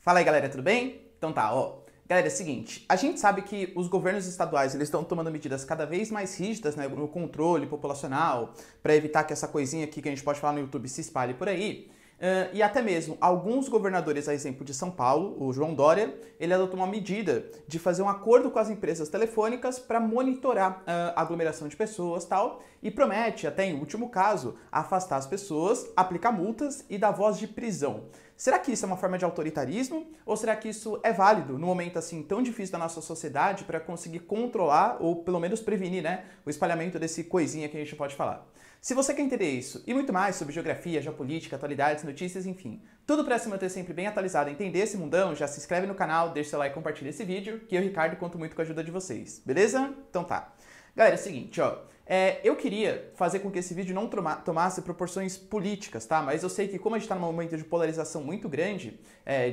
Fala aí, galera, tudo bem? Então tá, ó. Galera, é o seguinte, a gente sabe que os governos estaduais eles estão tomando medidas cada vez mais rígidas, né, no controle populacional, para evitar que essa coisinha aqui que a gente pode falar no YouTube se espalhe por aí. E até mesmo alguns governadores, a exemplo de São Paulo, o João Dória, ele adotou uma medida de fazer um acordo com as empresas telefônicas para monitorar a aglomeração de pessoas e tal, e promete, até em último caso, afastar as pessoas, aplicar multas e dar voz de prisão. Será que isso é uma forma de autoritarismo ou será que isso é válido no momento assim tão difícil da nossa sociedade para conseguir controlar ou pelo menos prevenir, né, o espalhamento desse coisinha que a gente pode falar? Se você quer entender isso e muito mais sobre geografia, geopolítica, atualidades, notícias, enfim, tudo para se manter sempre bem atualizado e entender esse mundão, já se inscreve no canal, deixa seu like e compartilha esse vídeo, que eu, Ricardo, conto muito com a ajuda de vocês, beleza? Então tá. Galera, é o seguinte, ó, eu queria fazer com que esse vídeo não tomasse proporções políticas, tá? Mas eu sei que como a gente está num momento de polarização muito grande,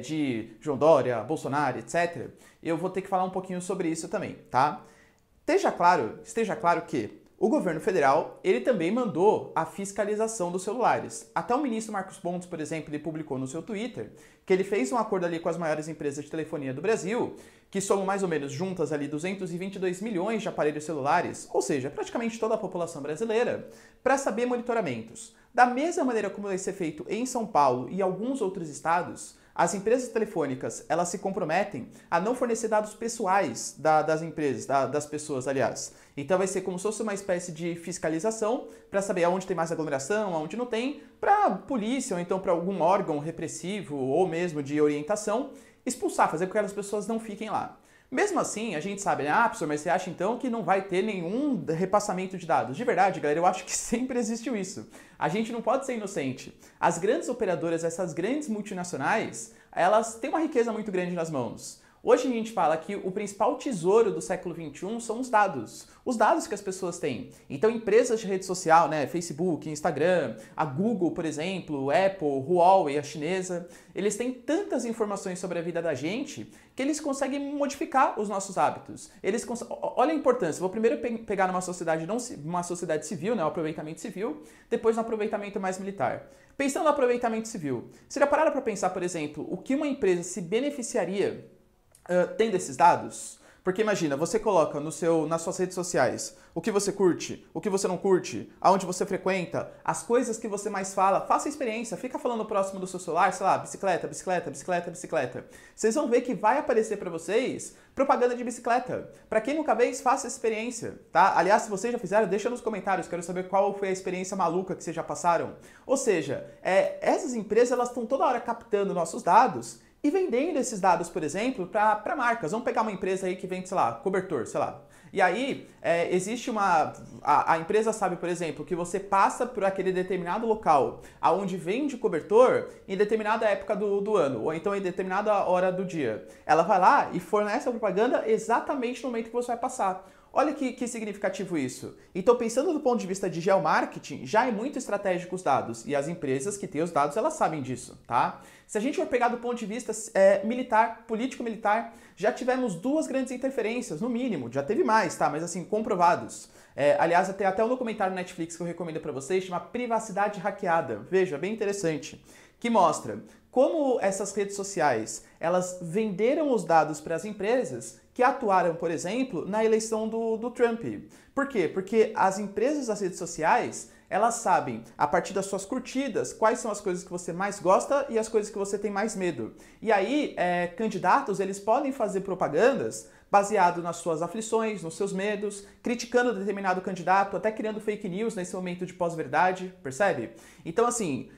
de João Dória, Bolsonaro, etc., eu vou ter que falar um pouquinho sobre isso também, tá? Esteja claro que o governo federal, ele também mandou a fiscalização dos celulares. Até o ministro Marcos Pontes, por exemplo, ele publicou no seu Twitter que ele fez um acordo ali com as maiores empresas de telefonia do Brasil, que somam mais ou menos juntas ali 222 milhões de aparelhos celulares, ou seja, praticamente toda a população brasileira, para saber monitoramentos. Da mesma maneira como vai ser feito em São Paulo e alguns outros estados, as empresas telefônicas, elas se comprometem a não fornecer dados pessoais das empresas, das pessoas, aliás. Então vai ser como se fosse uma espécie de fiscalização para saber aonde tem mais aglomeração, aonde não tem, para a polícia ou então para algum órgão repressivo ou mesmo de orientação expulsar, fazer com que as pessoas não fiquem lá. Mesmo assim, a gente sabe, né? Professor, mas você acha então que não vai ter nenhum repassamento de dados? De verdade, galera, eu acho que sempre existiu isso. A gente não pode ser inocente. As grandes operadoras, essas grandes multinacionais, elas têm uma riqueza muito grande nas mãos. Hoje a gente fala que o principal tesouro do século XXI são os dados que as pessoas têm. Então empresas de rede social, né, Facebook, Instagram, a Google, por exemplo, Apple, Huawei, a chinesa, eles têm tantas informações sobre a vida da gente que eles conseguem modificar os nossos hábitos. Olha a importância, vou primeiro pegar numa sociedade, uma sociedade civil, né, o aproveitamento civil, depois no aproveitamento mais militar. Pensando no aproveitamento civil, você já pararam para pensar, por exemplo, o que uma empresa se beneficiaria tendo esses dados? Porque imagina, você coloca nas suas redes sociais o que você curte, o que você não curte, aonde você frequenta, as coisas que você mais fala, faça a experiência, fica falando próximo do seu celular, sei lá, bicicleta, bicicleta, bicicleta, bicicleta. Vocês vão ver que vai aparecer para vocês propaganda de bicicleta. Para quem nunca fez, faça essa experiência, tá? Aliás, se vocês já fizeram, deixa nos comentários, quero saber qual foi a experiência maluca que vocês já passaram. Ou seja, essas empresas, elas estão toda hora captando nossos dados e vendendo esses dados, por exemplo, para marcas. Vamos pegar uma empresa aí que vende, sei lá, cobertor, sei lá. E aí, existe a empresa sabe, por exemplo, que você passa por aquele determinado local aonde vende cobertor em determinada época do ano, ou então em determinada hora do dia. Ela vai lá e fornece a propaganda exatamente no momento que você vai passar. Olha que significativo isso. Então, pensando do ponto de vista de geomarketing, já é muito estratégico os dados. E as empresas que têm os dados, elas sabem disso, tá? Se a gente for pegar do ponto de vista militar, político-militar, já tivemos duas grandes interferências, no mínimo. Já teve mais, tá? Mas assim, comprovados. Aliás, tem até um documentário no Netflix que eu recomendo para vocês, chama Privacidade Hackeada. Veja, bem interessante. Que mostra como essas redes sociais, elas venderam os dados para as empresas que atuaram, por exemplo, na eleição do Trump. Por quê? Porque as empresas das redes sociais, elas sabem, a partir das suas curtidas, quais são as coisas que você mais gosta e as coisas que você tem mais medo. E aí, candidatos, eles podem fazer propagandas baseado nas suas aflições, nos seus medos, criticando determinado candidato, até criando fake news nesse momento de pós-verdade, percebe? Então, assim,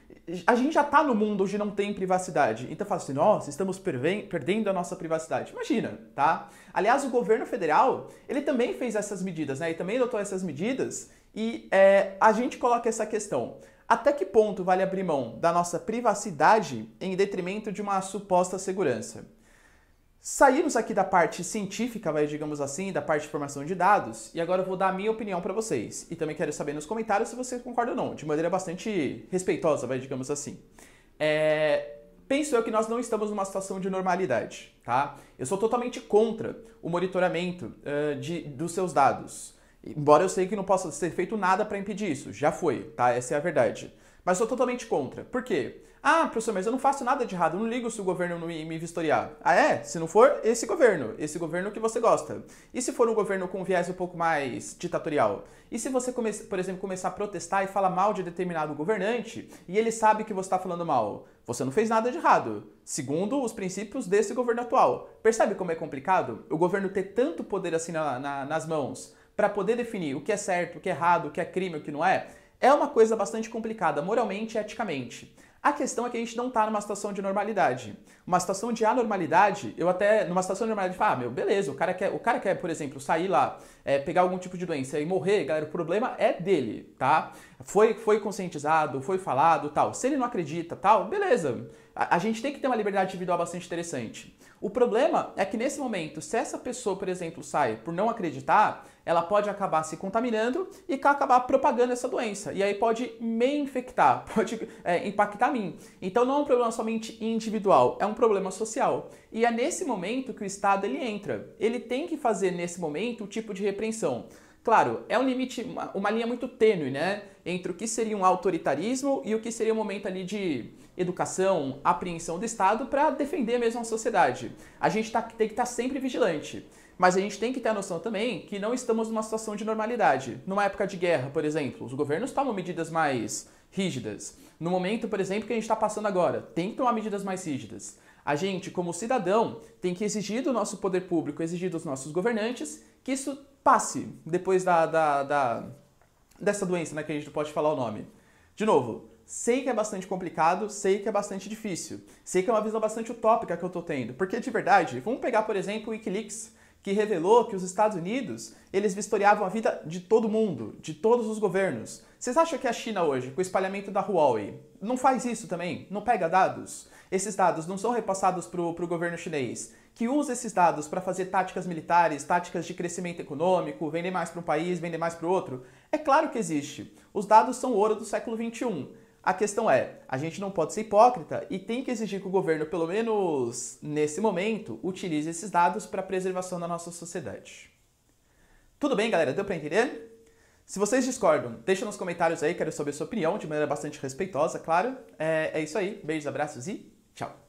a gente já tá no mundo onde não tem privacidade. Então fala assim, nossa, estamos perdendo a nossa privacidade. Imagina, tá? Aliás, o governo federal, ele também fez essas medidas, né? Ele também adotou essas medidas e a gente coloca essa questão. Até que ponto vale abrir mão da nossa privacidade em detrimento de uma suposta segurança? Saímos aqui da parte científica, digamos assim, da parte de formação de dados, e agora eu vou dar a minha opinião para vocês. E também quero saber nos comentários se vocês concordam ou não, de maneira bastante respeitosa, digamos assim. Penso eu que nós não estamos numa situação de normalidade, tá? Eu sou totalmente contra o monitoramento dos seus dados. Embora eu sei que não possa ser feito nada para impedir isso, já foi, tá? Essa é a verdade. mas sou totalmente contra. Por quê? Ah, professor, mas eu não faço nada de errado, eu não ligo se o governo não me vistoriar. Ah, é? Se não for, esse governo que você gosta. E se for um governo com um viés um pouco mais ditatorial? E se você, por exemplo, começar a protestar e falar mal de determinado governante e ele sabe que você está falando mal? Você não fez nada de errado, segundo os princípios desse governo atual. Percebe como é complicado o governo ter tanto poder assim nas mãos para poder definir o que é certo, o que é errado, o que é crime, o que não é? É uma coisa bastante complicada, moralmente e eticamente. A questão é que a gente não está numa situação de normalidade. Uma situação de anormalidade, numa situação de normalidade, falo, meu, beleza, o cara quer, por exemplo, sair lá, pegar algum tipo de doença e morrer, galera, o problema é dele, tá? Foi conscientizado, foi falado, tal. Se ele não acredita, tal, beleza. A gente tem que ter uma liberdade individual bastante interessante. O problema é que nesse momento, se essa pessoa, por exemplo, sai por não acreditar, ela pode acabar se contaminando e acabar propagando essa doença. E aí pode me infectar, pode impactar a mim. Então não é um problema somente individual, é um problema social. E é nesse momento que o Estado ele entra. Ele tem que fazer nesse momento o tipo de repreensão. Claro, é um limite, uma linha muito tênue, né? Entre o que seria um autoritarismo e o que seria um momento ali de educação, apreensão do Estado para defender mesmo a sociedade. A gente tem que estar sempre vigilante. Mas a gente tem que ter a noção também que não estamos numa situação de normalidade. Numa época de guerra, por exemplo, os governos tomam medidas mais rígidas. No momento, por exemplo, que a gente está passando agora, tem que tomar medidas mais rígidas. A gente, como cidadão, tem que exigir do nosso poder público, exigir dos nossos governantes, que isso passe depois dessa doença, né, que a gente não pode falar o nome. De novo, sei que é bastante complicado, sei que é bastante difícil, sei que é uma visão bastante utópica que eu estou tendo, porque de verdade, vamos pegar, por exemplo, o Wikileaks, que revelou que os Estados Unidos, eles vistoriavam a vida de todo mundo, de todos os governos. Vocês acham que a China hoje, com o espalhamento da Huawei, não faz isso também? Não pega dados? Esses dados não são repassados para o governo chinês, que usa esses dados para fazer táticas militares, táticas de crescimento econômico, vender mais para um país, vender mais para o outro? É claro que existe. Os dados são ouro do século XXI. A questão é, a gente não pode ser hipócrita e tem que exigir que o governo, pelo menos nesse momento, utilize esses dados para a preservação da nossa sociedade. Tudo bem, galera? Deu para entender? Se vocês discordam, deixa nos comentários aí, quero saber a sua opinião, de maneira bastante respeitosa, claro. É isso aí, beijos, abraços e tchau!